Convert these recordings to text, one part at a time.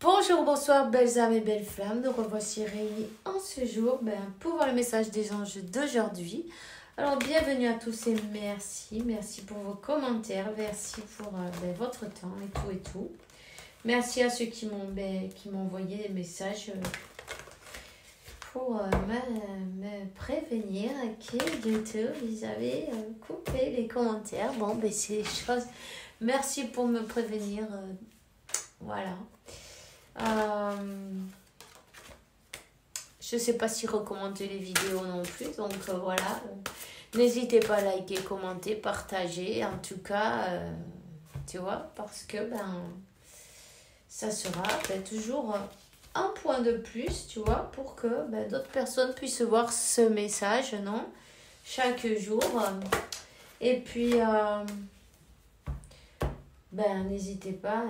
Bonjour, bonsoir, belles âmes et belles flammes. Nous revoici réunis en ce jour pour voir le message des anges d'aujourd'hui. Alors, bienvenue à tous et merci. Merci pour vos commentaires. Merci pour votre temps et tout. Merci à ceux qui m'ont envoyé des messages pour me prévenir que YouTube, ils avaient coupé les commentaires. Bon, c'est des choses. Merci pour me prévenir. Voilà. Je sais pas si recommander les vidéos non plus, donc voilà, n'hésitez pas à liker, commenter, partager, en tout cas, tu vois, parce que ça sera toujours un point de plus, tu vois, pour que d'autres personnes puissent voir ce message, non, chaque jour, et puis n'hésitez pas,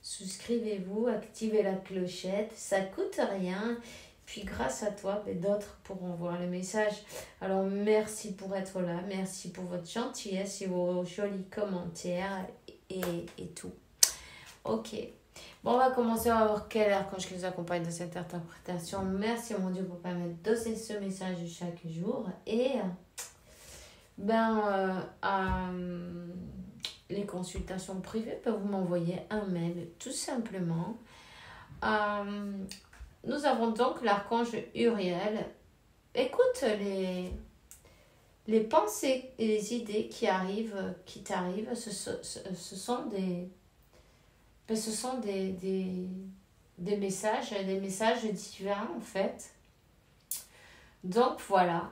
souscrivez-vous, activez la clochette, ça coûte rien. Puis grâce à toi, d'autres pourront voir le message. Alors merci pour être là, merci pour votre gentillesse et vos jolis commentaires et tout. Ok, bon on va commencer, on va voir quel archange qui nous accompagne dans cette interprétation. Merci mon Dieu pour permettre de donner ce message chaque jour. Et les consultations privées, vous m'envoyer un mail tout simplement. Nous avons donc l'archange Uriel. Écoute les pensées et les idées qui t'arrivent, ce sont des messages divins en fait. Donc voilà,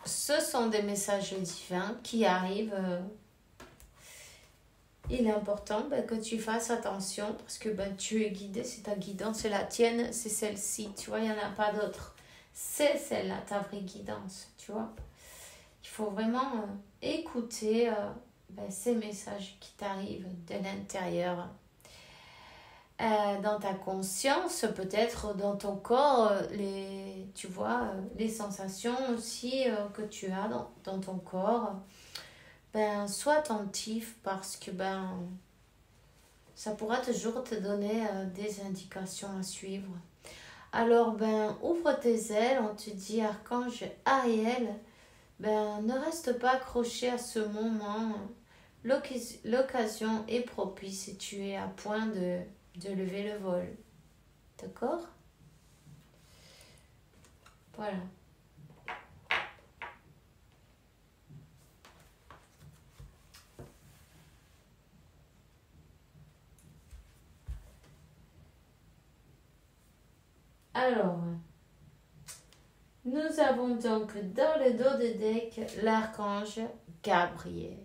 ce sont des messages divins qui arrivent. Il est important que tu fasses attention parce que tu es guidé, c'est ta guidance, c'est la tienne, c'est celle-ci, tu vois, il n'y en a pas d'autre. C'est celle-là, ta vraie guidance, tu vois. Il faut vraiment écouter ces messages qui t'arrivent de l'intérieur. Dans ta conscience, peut-être dans ton corps, les sensations aussi que tu as dans ton corps. Sois attentif parce que ça pourra toujours te donner des indications à suivre. Alors ouvre tes ailes, on te dit archange Ariel, ne reste pas accroché à ce moment. L'occasion est propice et tu es à point de lever le vol. D'accord? Voilà. Alors, nous avons donc dans le dos de deck l'archange Gabriel.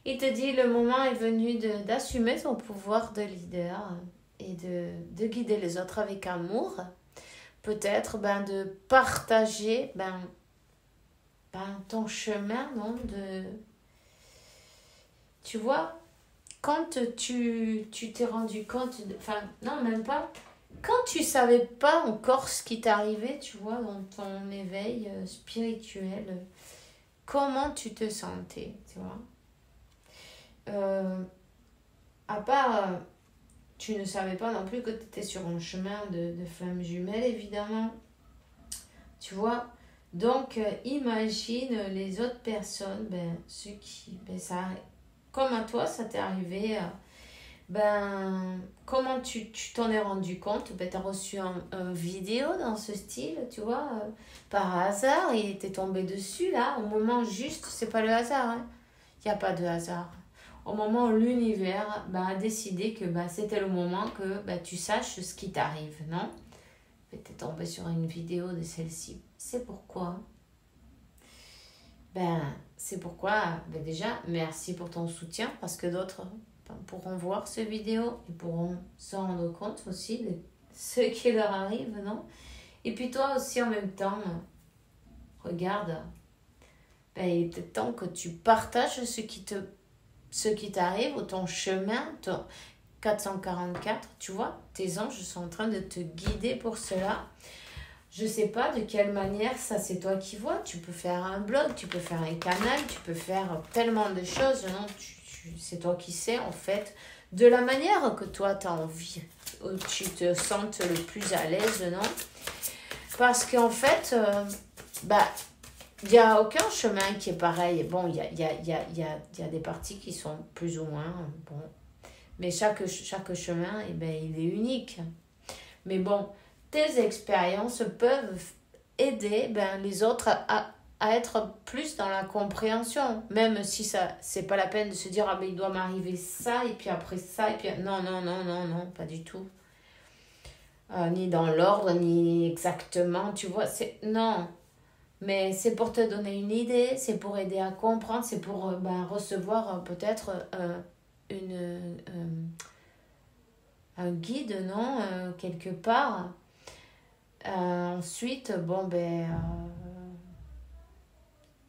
Il te dit le moment est venu d'assumer ton pouvoir de leader et de guider les autres avec amour. Peut-être de partager ton chemin, non, tu vois, quand tu t'es rendu compte, non, même pas. Quand tu savais pas encore ce qui t'arrivait, tu vois, dans ton éveil spirituel, comment tu te sentais, tu vois. À part, tu ne savais pas non plus que tu étais sur un chemin de flammes jumelles, évidemment. Tu vois. Donc, imagine les autres personnes, ceux qui, comme à toi, ça t'est arrivé. Comment tu t'en es rendu compte? Tu as reçu un vidéo dans ce style, tu vois, par hasard, il était tombé dessus, là, au moment juste, c'est pas le hasard, il n'y a pas de hasard. Au moment où l'univers a décidé que c'était le moment que tu saches ce qui t'arrive, non? Tu es tombé sur une vidéo de celle-ci. C'est pourquoi? C'est pourquoi, déjà, merci pour ton soutien, parce que d'autres pourront voir cette vidéo et pourront se rendre compte aussi de ce qui leur arrive, non? Et puis toi aussi en même temps, regarde, il est peut-être temps que tu partages ce qui t'arrive ou ton chemin, ton 444, tu vois, tes anges sont en train de te guider pour cela. Je sais pas de quelle manière, ça c'est toi qui vois, tu peux faire un blog, tu peux faire un canal, tu peux faire tellement de choses, non? C'est toi qui sais en fait de la manière que toi tu as envie, où tu te sentes le plus à l'aise, non? Parce qu'en fait, il n'y a aucun chemin qui est pareil. Bon, il y a des parties qui sont plus ou moins, bon. Mais chaque chemin, il est unique. Mais bon, tes expériences peuvent aider les autres à être plus dans la compréhension. Même si c'est pas la peine de se dire, ah il doit m'arriver ça, et puis après ça, et puis... Non, non, non, non, non, pas du tout. Ni dans l'ordre, ni exactement, tu vois, non. Mais c'est pour te donner une idée, c'est pour aider à comprendre, c'est pour recevoir peut-être un guide, non, quelque part. Ensuite,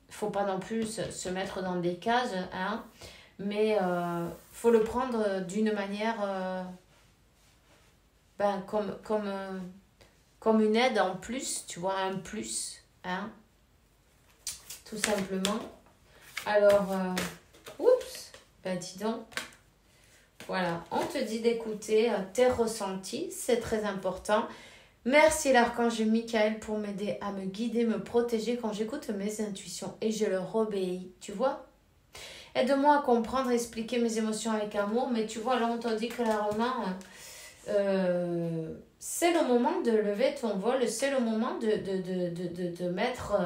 faut pas non plus se mettre dans des cases, hein, mais faut le prendre d'une manière comme une aide en plus, tu vois, un plus, hein, tout simplement. Alors, dis donc. Voilà, on te dit d'écouter tes ressentis, c'est très important. Merci l'archange Michael pour m'aider à me guider, me protéger quand j'écoute mes intuitions et je leur obéis, tu vois. Aide-moi à comprendre, expliquer mes émotions avec amour, mais tu vois, là on t'a dit clairement, c'est le moment de lever ton vol, c'est le moment de mettre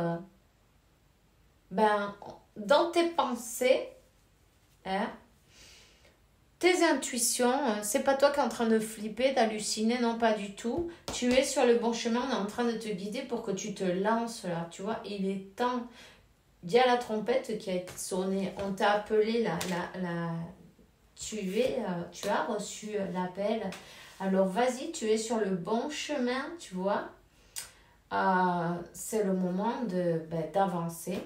dans tes pensées, hein, tes intuitions, c'est pas toi qui es en train de flipper, d'halluciner, non pas du tout. Tu es sur le bon chemin, on est en train de te guider pour que tu te lances là, tu vois. Il est temps. Il y a la trompette qui a été sonnée, on t'a appelé, tu as reçu l'appel. Alors vas-y, tu es sur le bon chemin, tu vois. C'est le moment d'avancer.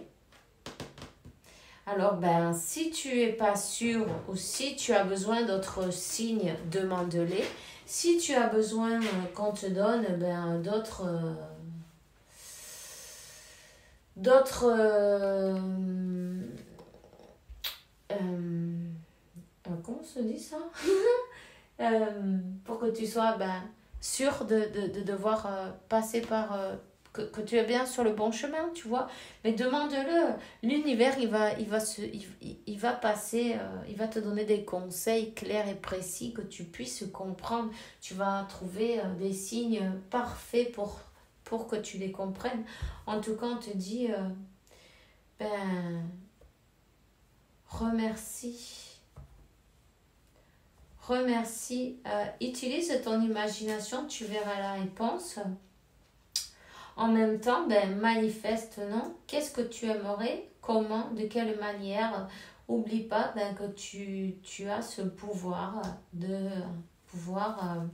Alors, si tu n'es pas sûr ou si tu as besoin d'autres signes, demande-les. Si tu as besoin qu'on te donne comment se dit ça pour que tu sois sûr de devoir passer par... que tu es bien sur le bon chemin, tu vois. Mais demande-le. L'univers, il va passer, il va te donner des conseils clairs et précis que tu puisses comprendre. Tu vas trouver des signes parfaits pour que tu les comprennes. En tout cas, on te dit, remercie. Utilise ton imagination, tu verras la réponse. En même temps, manifeste, non? Qu'est-ce que tu aimerais? Comment? De quelle manière? Oublie pas que tu as ce pouvoir de pouvoir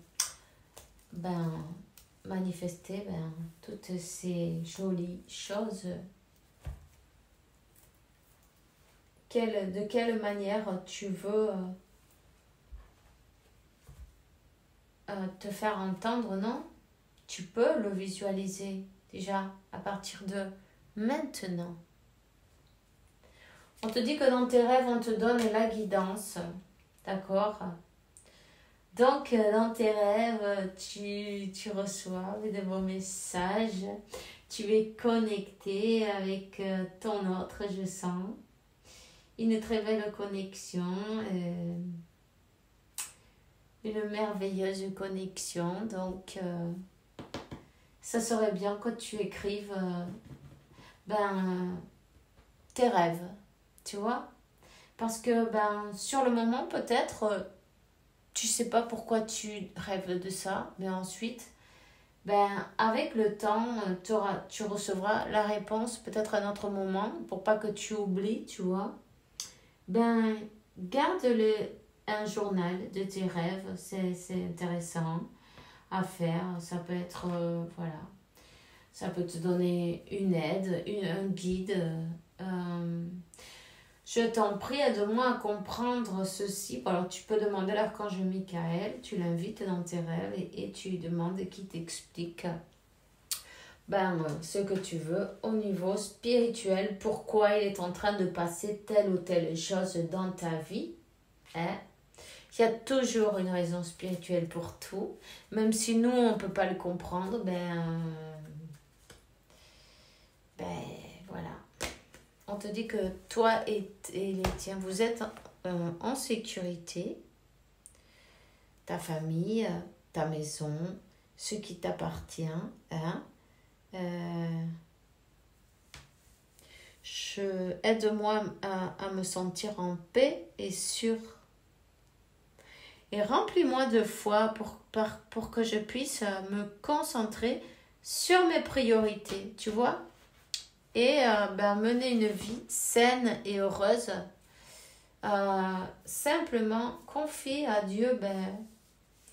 manifester toutes ces jolies choses. De quelle manière tu veux te faire entendre, non? Tu peux le visualiser déjà à partir de maintenant. On te dit que dans tes rêves, on te donne la guidance. D'accord? Donc, dans tes rêves, tu reçois de beaux messages. Tu es connecté avec ton autre, je sens. Une très belle connexion. Une merveilleuse connexion. Donc, ça serait bien que tu écrives tes rêves, tu vois. Parce que sur le moment, peut-être, tu sais pas pourquoi tu rêves de ça, mais ensuite, avec le temps, tu recevras la réponse peut-être à un autre moment, pour pas que tu oublies, tu vois. Garde un journal de tes rêves, c'est intéressant à faire. Ça peut être, ça peut te donner une aide, un guide. Je t'en prie, aide-moi à comprendre ceci. Alors, tu peux demander à l'archange Michael, tu l'invites dans tes rêves et tu lui demandes qu'il t'explique ce que tu veux au niveau spirituel, pourquoi il est en train de passer telle ou telle chose dans ta vie. Il y a toujours une raison spirituelle pour tout. Même si nous, on ne peut pas le comprendre, voilà. On te dit que toi et les tiens, vous êtes en sécurité. Ta famille, ta maison, ce qui t'appartient. Hein? Aide-moi à me sentir en paix et sûre. Et remplis-moi de foi pour que je puisse me concentrer sur mes priorités, tu vois, et mener une vie saine et heureuse. Simplement confie à Dieu,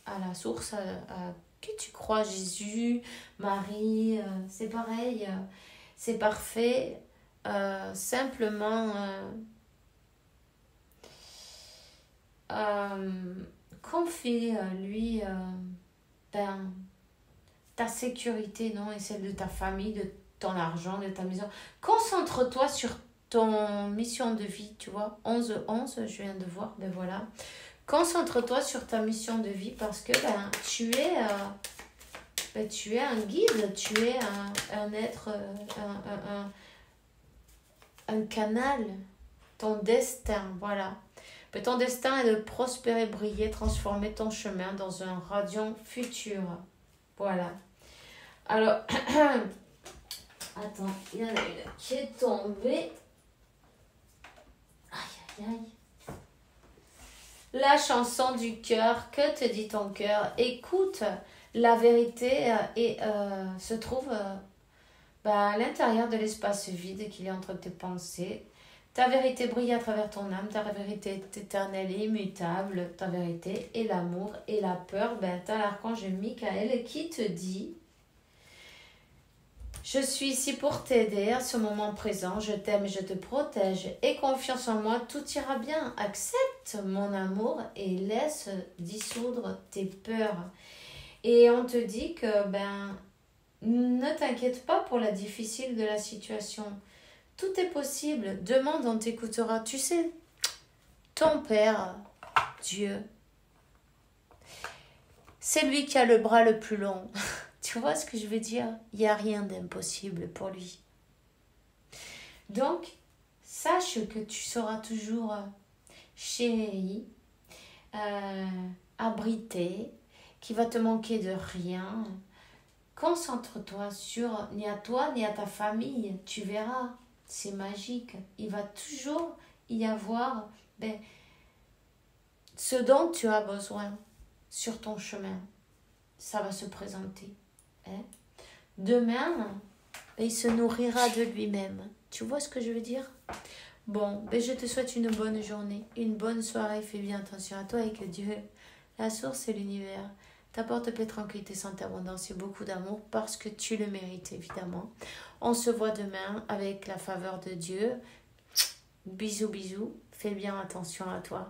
à la source, à qui tu crois, Jésus, Marie, c'est pareil, c'est parfait. Simplement confie lui ta sécurité, non, et celle de ta famille, de ton argent, de ta maison. Concentre-toi sur ton mission de vie, tu vois. 11, je viens de voir, voilà. Concentre-toi sur ta mission de vie parce que tu es un guide, tu es un être, un canal, ton destin, voilà. Mais ton destin est de prospérer, briller, transformer ton chemin dans un radiant futur. Voilà. Alors, attends, il y en a une qui est tombée. Aïe, aïe, aïe. La chanson du cœur, que te dit ton cœur? Écoute, la vérité se trouve à l'intérieur de l'espace vide qu'il y a entre tes pensées. Ta vérité brille à travers ton âme, ta vérité est éternelle et immutable, ta vérité est l'amour et la peur. T'as l'archange Michael qui te dit: je suis ici pour t'aider à ce moment présent, je t'aime et je te protège. Aie confiance en moi, tout ira bien. Accepte mon amour et laisse dissoudre tes peurs. Et on te dit que ne t'inquiète pas pour la difficile de la situation. Tout est possible. Demande, on t'écoutera. Tu sais, ton Père, Dieu, c'est lui qui a le bras le plus long. Tu vois ce que je veux dire? Il n'y a rien d'impossible pour lui. Donc, sache que tu seras toujours chéri, abrité, qu'il va te manquer de rien. Concentre-toi sur ni à toi ni à ta famille. Tu verras, c'est magique. Il va toujours y avoir ce dont tu as besoin sur ton chemin. Ça va se présenter. Hein? Demain, il se nourrira de lui-même. Tu vois ce que je veux dire? Bon, je te souhaite une bonne journée, une bonne soirée. Fais bien attention à toi et que Dieu, la source et l'univers, t'apporte paix, tranquillité, santé, abondance et beaucoup d'amour parce que tu le mérites évidemment. On se voit demain avec la faveur de Dieu. Bisous, bisous. Fais bien attention à toi.